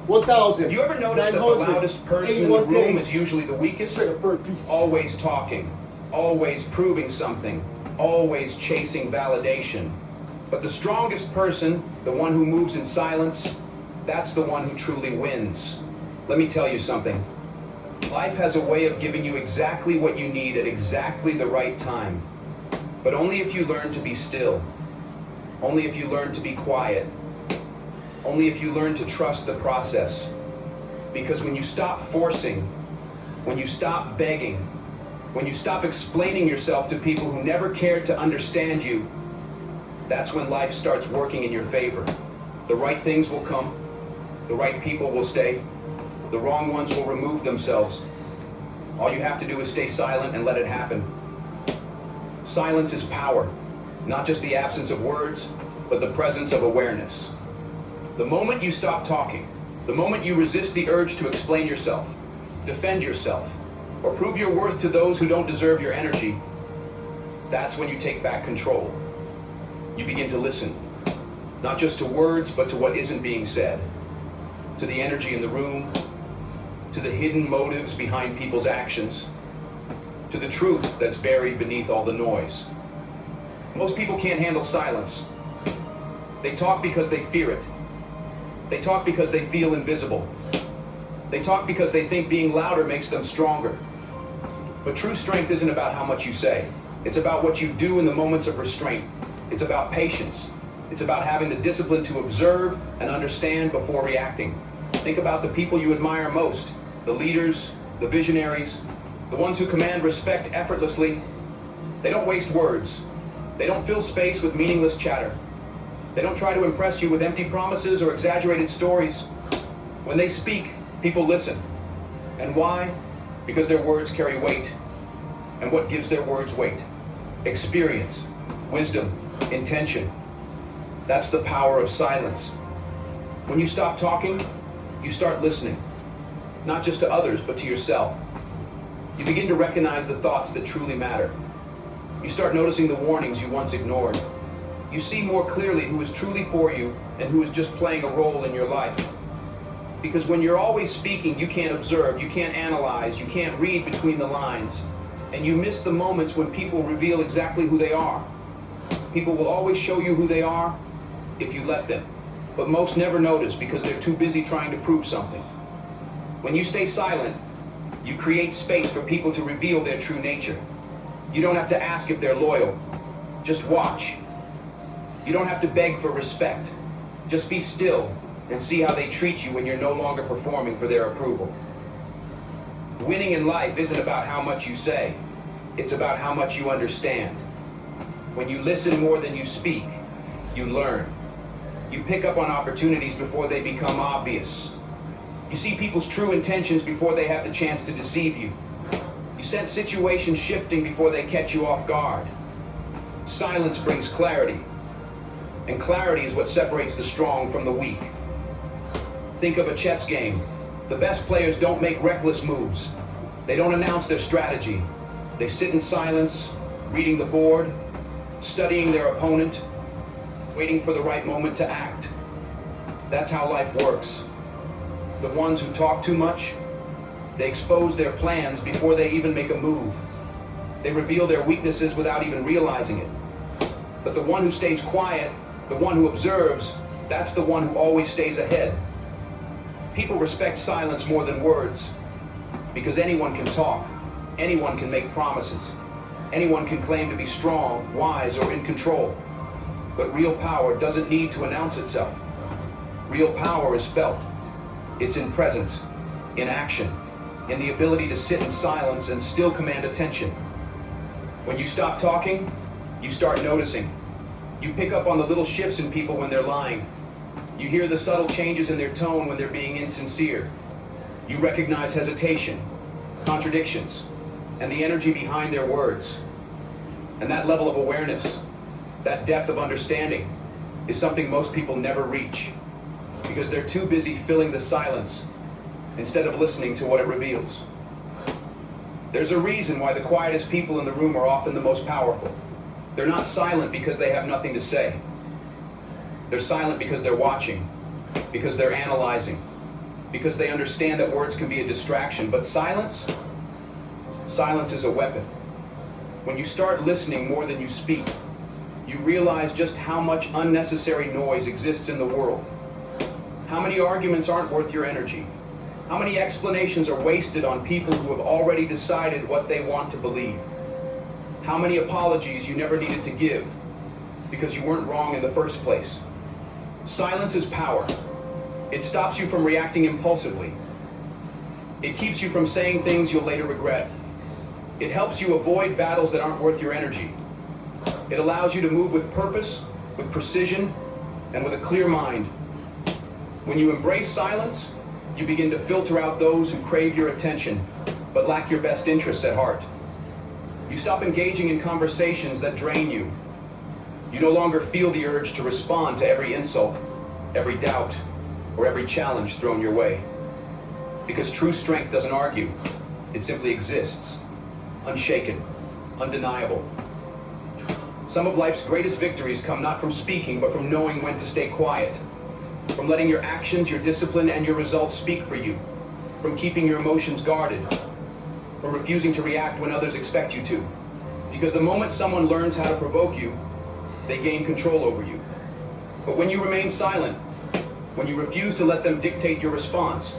1,000. Do you ever notice that the loudest person in the room is usually the weakest? Burpees. Always talking, always proving something, always chasing validation. But the strongest person, the one who moves in silence, that's the one who truly wins. Let me tell you something. Life has a way of giving you exactly what you need at exactly the right time. But only if you learn to be still. Only if you learn to be quiet. Only if you learn to trust the process. Because when you stop forcing, when you stop begging, when you stop explaining yourself to people who never cared to understand you, that's when life starts working in your favor. The right things will come. The right people will stay. The wrong ones will remove themselves. All you have to do is stay silent and let it happen. Silence is power. Not just the absence of words, but the presence of awareness. The moment you stop talking, the moment you resist the urge to explain yourself, defend yourself, or prove your worth to those who don't deserve your energy, that's when you take back control. You begin to listen, not just to words, but to what isn't being said, to the energy in the room, to the hidden motives behind people's actions, to the truth that's buried beneath all the noise. Most people can't handle silence. They talk because they fear it. They talk because they feel invisible. They talk because they think being louder makes them stronger. But true strength isn't about how much you say. It's about what you do in the moments of restraint. It's about patience. It's about having the discipline to observe and understand before reacting. Think about the people you admire most, the leaders, the visionaries, the ones who command respect effortlessly. They don't waste words. They don't fill space with meaningless chatter. They don't try to impress you with empty promises or exaggerated stories. When they speak, people listen. And why? Because their words carry weight. And what gives their words weight? Experience, wisdom, intention. That's the power of silence. When you stop talking, you start listening. Not just to others, but to yourself. You begin to recognize the thoughts that truly matter. You start noticing the warnings you once ignored. You see more clearly who is truly for you and who is just playing a role in your life. Because when you're always speaking, you can't observe, you can't analyze, you can't read between the lines. And you miss the moments when people reveal exactly who they are. People will always show you who they are if you let them. But most never notice because they're too busy trying to prove something. When you stay silent, you create space for people to reveal their true nature. You don't have to ask if they're loyal. Just watch. You don't have to beg for respect. Just be still and see how they treat you when you're no longer performing for their approval. Winning in life isn't about how much you say. It's about how much you understand. When you listen more than you speak, you learn. You pick up on opportunities before they become obvious. You see people's true intentions before they have the chance to deceive you. You sense situations shifting before they catch you off guard. Silence brings clarity. And clarity is what separates the strong from the weak. Think of a chess game. The best players don't make reckless moves. They don't announce their strategy. They sit in silence, reading the board, studying their opponent, waiting for the right moment to act. That's how life works. The ones who talk too much, they expose their plans before they even make a move. They reveal their weaknesses without even realizing it. But the one who stays quiet, the one who observes, that's the one who always stays ahead. People respect silence more than words because anyone can talk, anyone can make promises, anyone can claim to be strong, wise, or in control. But real power doesn't need to announce itself. Real power is felt. It's in presence, in action, in the ability to sit in silence and still command attention. When you stop talking, you start noticing. You pick up on the little shifts in people when they're lying. You hear the subtle changes in their tone when they're being insincere. You recognize hesitation, contradictions, and the energy behind their words. And that level of awareness, that depth of understanding, is something most people never reach because they're too busy filling the silence instead of listening to what it reveals. There's a reason why the quietest people in the room are often the most powerful. They're not silent because they have nothing to say. They're silent because they're watching, because they're analyzing, because they understand that words can be a distraction. But silence is a weapon. When you start listening more than you speak, you realize just how much unnecessary noise exists in the world. How many arguments aren't worth your energy? How many explanations are wasted on people who have already decided what they want to believe? How many apologies you never needed to give because you weren't wrong in the first place? Silence is power. It stops you from reacting impulsively. It keeps you from saying things you'll later regret. It helps you avoid battles that aren't worth your energy. It allows you to move with purpose, with precision, and with a clear mind. When you embrace silence, you begin to filter out those who crave your attention, but lack your best interests at heart. You stop engaging in conversations that drain you. You no longer feel the urge to respond to every insult, every doubt, or every challenge thrown your way. Because true strength doesn't argue. It simply exists, unshaken, undeniable. Some of life's greatest victories come not from speaking, but from knowing when to stay quiet. From letting your actions, your discipline, and your results speak for you. From keeping your emotions guarded. From refusing to react when others expect you to. Because the moment someone learns how to provoke you, they gain control over you. But when you remain silent, when you refuse to let them dictate your response,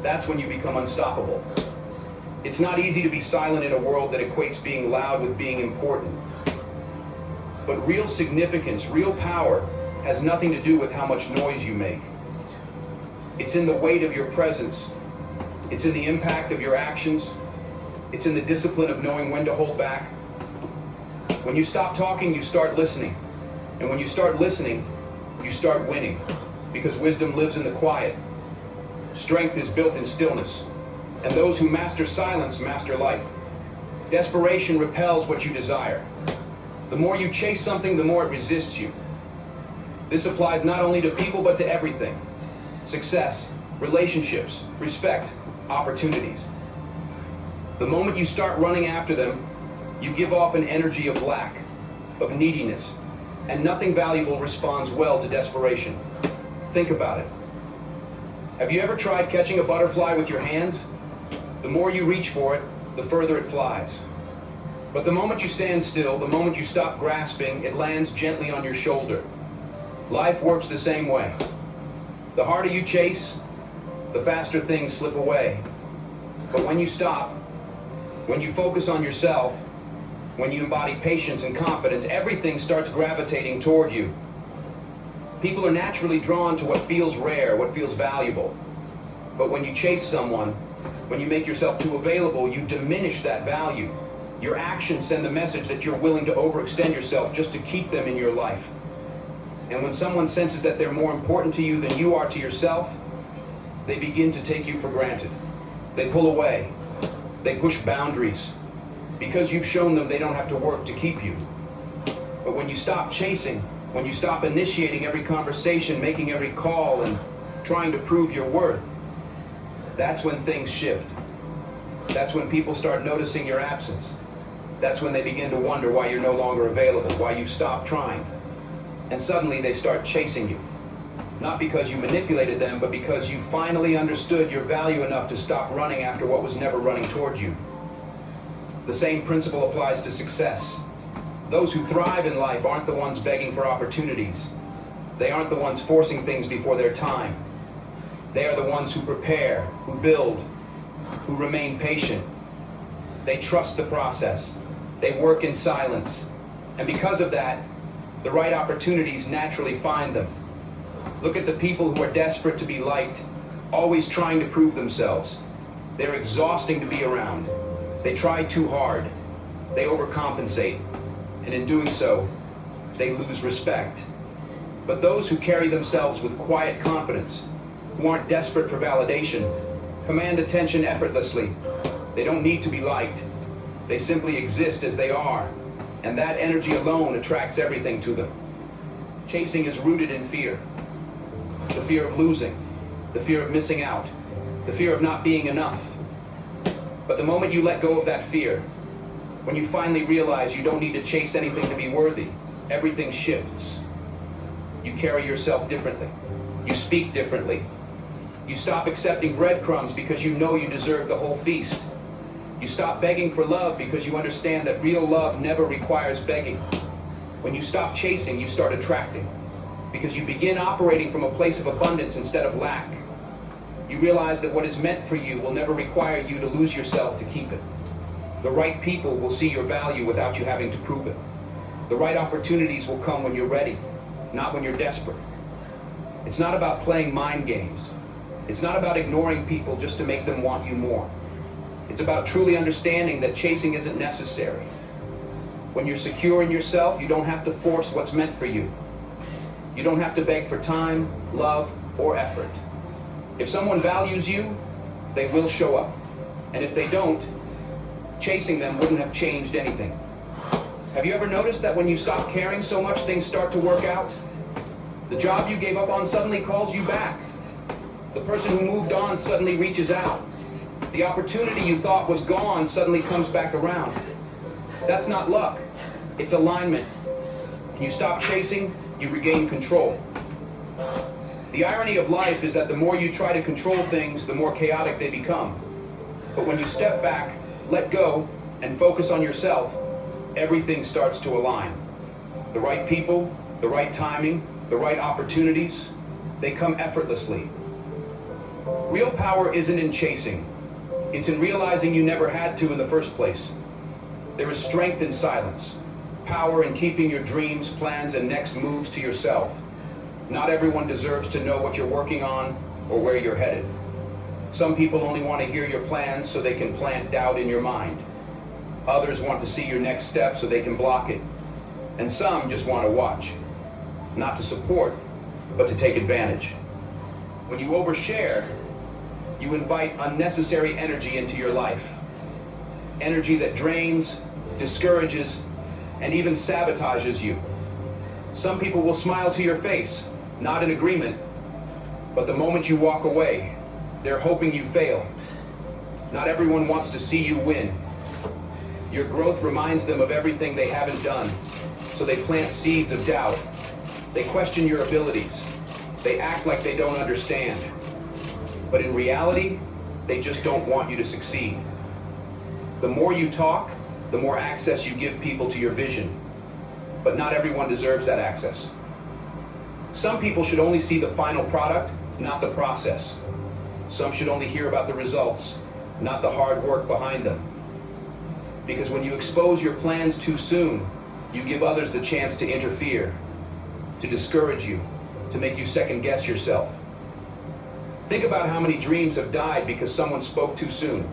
that's when you become unstoppable. It's not easy to be silent in a world that equates being loud with being important. But real significance, real power, has nothing to do with how much noise you make. It's in the weight of your presence. It's in the impact of your actions. It's in the discipline of knowing when to hold back. When you stop talking, you start listening. And when you start listening, you start winning. Because wisdom lives in the quiet. Strength is built in stillness. And those who master silence master life. Desperation repels what you desire. The more you chase something, the more it resists you. This applies not only to people, but to everything. Success, relationships, respect, opportunities. The moment you start running after them, you give off an energy of lack, of neediness, and nothing valuable responds well to desperation. Think about it. Have you ever tried catching a butterfly with your hands? The more you reach for it, the further it flies. But the moment you stand still, the moment you stop grasping, it lands gently on your shoulder. Life works the same way. The harder you chase, the faster things slip away. But when you stop, when you focus on yourself, when you embody patience and confidence, everything starts gravitating toward you. People are naturally drawn to what feels rare, what feels valuable. But when you chase someone, when you make yourself too available, you diminish that value. Your actions send the message that you're willing to overextend yourself just to keep them in your life. And when someone senses that they're more important to you than you are to yourself, they begin to take you for granted. They pull away. They push boundaries. Because you've shown them they don't have to work to keep you. But when you stop chasing, when you stop initiating every conversation, making every call, and trying to prove your worth, that's when things shift. That's when people start noticing your absence. That's when they begin to wonder why you're no longer available, why you've stopped trying. And suddenly they start chasing you. Not because you manipulated them, but because you finally understood your value enough to stop running after what was never running towards you. The same principle applies to success. Those who thrive in life aren't the ones begging for opportunities. They aren't the ones forcing things before their time. They are the ones who prepare, who build, who remain patient. They trust the process. They work in silence. And because of that, the right opportunities naturally find them. Look at the people who are desperate to be liked, always trying to prove themselves. They're exhausting to be around. They try too hard. They overcompensate. And in doing so, they lose respect. But those who carry themselves with quiet confidence, who aren't desperate for validation, command attention effortlessly. They don't need to be liked. They simply exist as they are. And that energy alone attracts everything to them. Chasing is rooted in fear. The fear of losing. The fear of missing out. The fear of not being enough. But the moment you let go of that fear, when you finally realize you don't need to chase anything to be worthy, everything shifts. You carry yourself differently. You speak differently. You stop accepting breadcrumbs because you know you deserve the whole feast. You stop begging for love because you understand that real love never requires begging. When you stop chasing, you start attracting, because you begin operating from a place of abundance instead of lack. You realize that what is meant for you will never require you to lose yourself to keep it. The right people will see your value without you having to prove it. The right opportunities will come when you're ready, not when you're desperate. It's not about playing mind games. It's not about ignoring people just to make them want you more. It's about truly understanding that chasing isn't necessary. When you're secure in yourself, you don't have to force what's meant for you. You don't have to beg for time, love, or effort. If someone values you, they will show up. And if they don't, chasing them wouldn't have changed anything. Have you ever noticed that when you stop caring so much, things start to work out? The job you gave up on suddenly calls you back. The person who moved on suddenly reaches out. The opportunity you thought was gone suddenly comes back around. That's not luck, it's alignment. When you stop chasing, you regain control. The irony of life is that the more you try to control things, the more chaotic they become. But when you step back, let go, and focus on yourself, everything starts to align. The right people, the right timing, the right opportunities, they come effortlessly. Real power isn't in chasing. It's in realizing you never had to in the first place. There is strength in silence, power in keeping your dreams, plans, and next moves to yourself. Not everyone deserves to know what you're working on or where you're headed. Some people only want to hear your plans so they can plant doubt in your mind. Others want to see your next step so they can block it. And some just want to watch, not to support, but to take advantage. When you overshare, you invite unnecessary energy into your life. Energy that drains, discourages, and even sabotages you. Some people will smile to your face, not in agreement, but the moment you walk away, they're hoping you fail. Not everyone wants to see you win. Your growth reminds them of everything they haven't done, so they plant seeds of doubt. They question your abilities. They act like they don't understand. But in reality, they just don't want you to succeed. The more you talk, the more access you give people to your vision. But not everyone deserves that access. Some people should only see the final product, not the process. Some should only hear about the results, not the hard work behind them. Because when you expose your plans too soon, you give others the chance to interfere, to discourage you, to make you second guess yourself. Think about how many dreams have died because someone spoke too soon.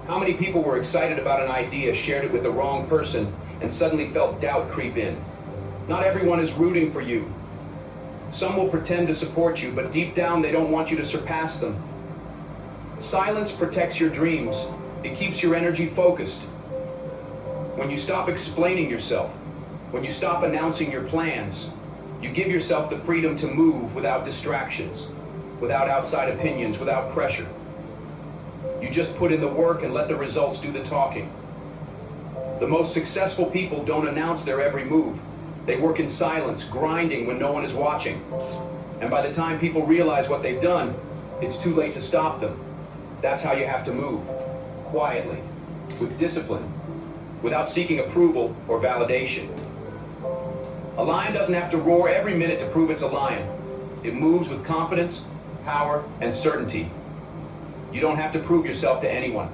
How many people were excited about an idea, shared it with the wrong person, and suddenly felt doubt creep in. Not everyone is rooting for you. Some will pretend to support you, but deep down they don't want you to surpass them. Silence protects your dreams. It keeps your energy focused. When you stop explaining yourself, when you stop announcing your plans, you give yourself the freedom to move without distractions, without outside opinions, without pressure. You just put in the work and let the results do the talking. The most successful people don't announce their every move. They work in silence, grinding when no one is watching. And by the time people realize what they've done, it's too late to stop them. That's how you have to move. Quietly, with discipline, without seeking approval or validation. A lion doesn't have to roar every minute to prove it's a lion. It moves with confidence, power, and certainty. You don't have to prove yourself to anyone.